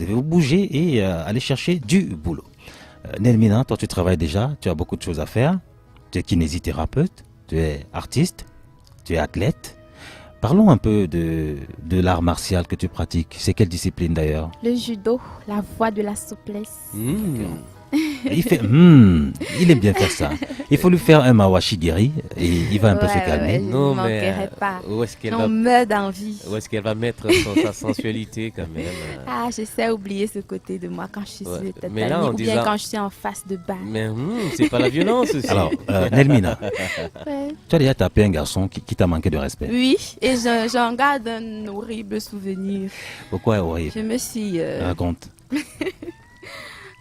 devez vous bouger et aller chercher du boulot. Nelmina, toi tu travailles déjà, tu as beaucoup de choses à faire. Tu es kinésithérapeute, tu es artiste, tu es athlète. Parlons un peu de l'art martial que tu pratiques. C'est quelle discipline d'ailleurs? Le judo, la voie de la souplesse. Il aime bien faire ça. Il faut lui faire un mawashigiri et il va un peu se calmer. Je ne manquerai pas. On meurt d'envie. Où est-ce qu'elle va mettre sa sensualité quand même? Ah, je sais oublier ce côté de moi quand je suis sur le tatami, mais là, ou bien quand je suis en face de balle. Mais c'est pas la violence aussi. Alors, Nelmina, tu as déjà tapé un garçon qui t'a manqué de respect. Oui, et j'en garde un horrible souvenir. Pourquoi horrible? Je me suis... Raconte.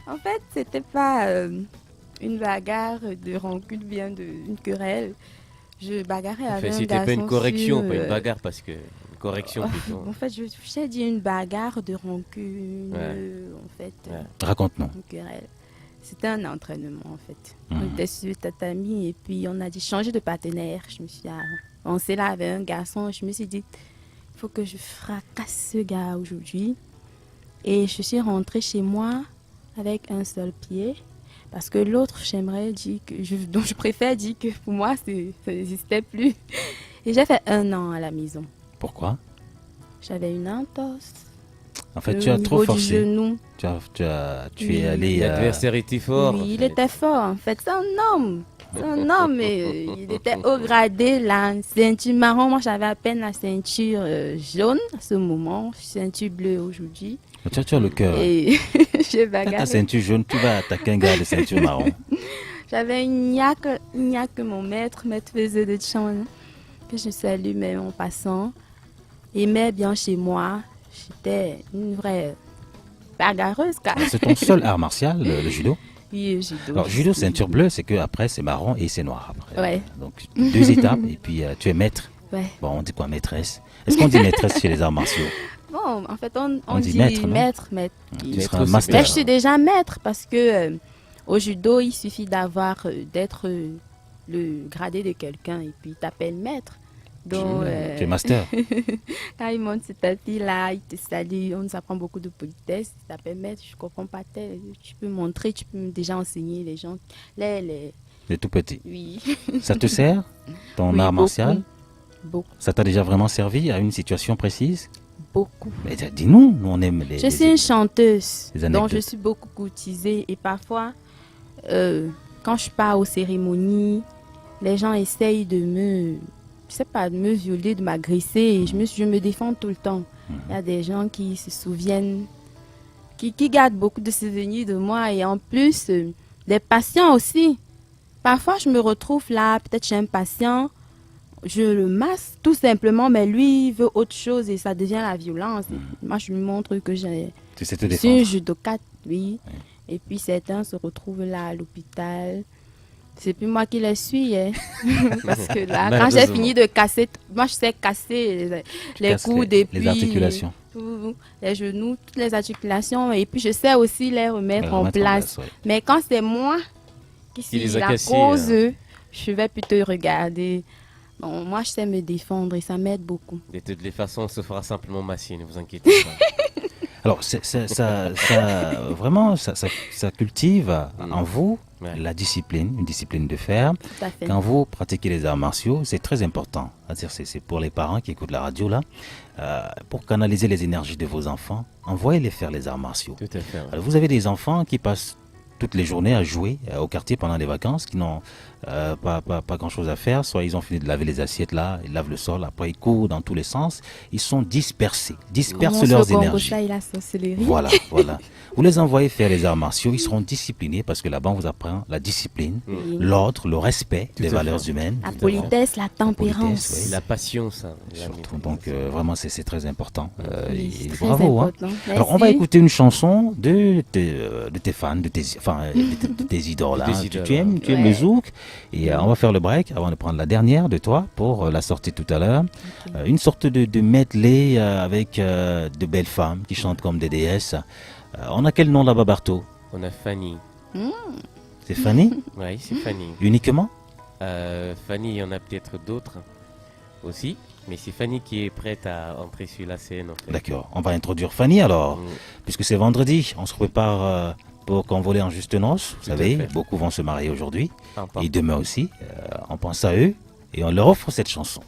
En fait, c'était pas une bagarre de rancune, bien une querelle. Je bagarrais avec un garçon. C'était pas une correction, pas une bagarre, parce que... Une correction plutôt. En fait, j'ai dit une bagarre de rancune, en fait. Raconte-nous. Une querelle. C'était un entraînement, en fait. On était sur le tatami et puis on a dit changer de partenaire. Je me suis avancée là avec un garçon. Je me suis dit, il faut que je fracasse ce gars aujourd'hui. Et je suis rentrée chez moi avec un seul pied, parce que l'autre, dont je préfère dire que pour moi, ça n'existait plus. Et j'ai fait 1 an à la maison. Pourquoi? J'avais une entorse. En fait, tu as trop forcé. Du genou. Tu es allé... L'adversaire était fort. Oui, il était fort, en fait. C'est un homme. Mais il était haut gradé, la ceinture marron. Moi, j'avais à peine la ceinture jaune à ce moment, ceinture bleue aujourd'hui. Tu as le cœur. Et j'ai bagarré. Ta ceinture jaune, tu vas attaquer un gars de ceinture marron. J'avais une niaque que mon maître faisait de chant, que je salue même en passant. Il aimait bien chez moi. J'étais une vraie bagarreuse. C'est ton seul art martial, le judo? Oui, le judo. Alors, judo, ceinture bleue, c'est que après c'est marron et c'est noir. Après. Ouais. Donc, 2 étapes et puis tu es maître. Ouais. Bon, on dit quoi, maîtresse? Est-ce qu'on dit maîtresse chez les arts martiaux? Bon, en fait, on dit maître. Tu seras un master. Mais je suis déjà maître parce que au judo, il suffit d'être le gradé de quelqu'un et puis il t'appelle maître. Donc, tu es master. Quand il monte sur tapis là, il te salue, on nous apprend beaucoup de politesse. Il t'appelle maître, je comprends pas tel. Tu peux montrer, tu peux déjà enseigner les gens. Les tout petits. Oui. Ça te sert, ton art martial? Beaucoup. Ça t'a déjà vraiment servi à une situation précise? Beaucoup. Mais dis-nous, nous on aime les... Je suis une chanteuse, donc je suis beaucoup courtisée. Et parfois, quand je pars aux cérémonies, les gens essayent de me violer, de m'agresser. Et je me défends tout le temps. Il y a des gens qui se souviennent, qui gardent beaucoup de souvenirs de moi. Et en plus, des patients aussi. Parfois, je me retrouve là, peut-être chez un patient, je le masse tout simplement, mais lui il veut autre chose et ça devient la violence. Moi, je lui montre que je suis une judokate, oui. Et puis certains se retrouvent là à l'hôpital. C'est plus moi qui les suis, hein. Parce que là, quand j'ai fini de casser, moi je sais casser les coudes et puis les articulations. Les genoux, toutes les articulations, et puis je sais aussi les remettre en place. Mais quand c'est moi qui suis la cause, je vais plutôt regarder. Bon, moi, je sais me défendre et ça m'aide beaucoup. De toutes les façons, on se fera simplement masser, ne vous inquiétez pas. Alors, vraiment, ça cultive en vous la discipline, une discipline de fer. Tout à fait. Quand vous pratiquez les arts martiaux, c'est très important. C'est pour les parents qui écoutent la radio, là, pour canaliser les énergies de vos enfants, envoyez-les faire les arts martiaux. Tout à fait. Ouais. Alors, vous avez des enfants qui passent toutes les journées à jouer au quartier pendant les vacances, qui n'ont pas grand chose à faire. Soit ils ont fini de laver les assiettes là, ils lavent le sol, après ils courent dans tous les sens. Ils sont dispersés, dispersent leurs énergies. Voilà. Vous les envoyez faire les arts martiaux, ils seront disciplinés parce que là-bas on vous apprend la discipline, l'ordre, le respect des valeurs humaines. La politesse, la tempérance. La passion, ça. Surtout, donc vraiment c'est très important. Bravo. Hein. Alors on va écouter une chanson de tes fans, de tes idoles. Là. Tu aimes le zouk. Et on va faire le break avant de prendre la dernière de toi pour la sortie tout à l'heure. Okay. Une sorte de medley avec de belles femmes qui chantent comme des déesses. On a quel nom là-bas, Barto? On a Fanny. C'est Fanny? Oui, c'est Fanny. Uniquement? Fanny, il y en a peut-être d'autres aussi. Mais c'est Fanny qui est prête à entrer sur la scène. En fait. D'accord, on va introduire Fanny alors, puisque c'est vendredi, on se prépare pour convoler en juste noces. Vous savez, beaucoup vont se marier aujourd'hui et demain aussi. On pense à eux et on leur offre cette chanson.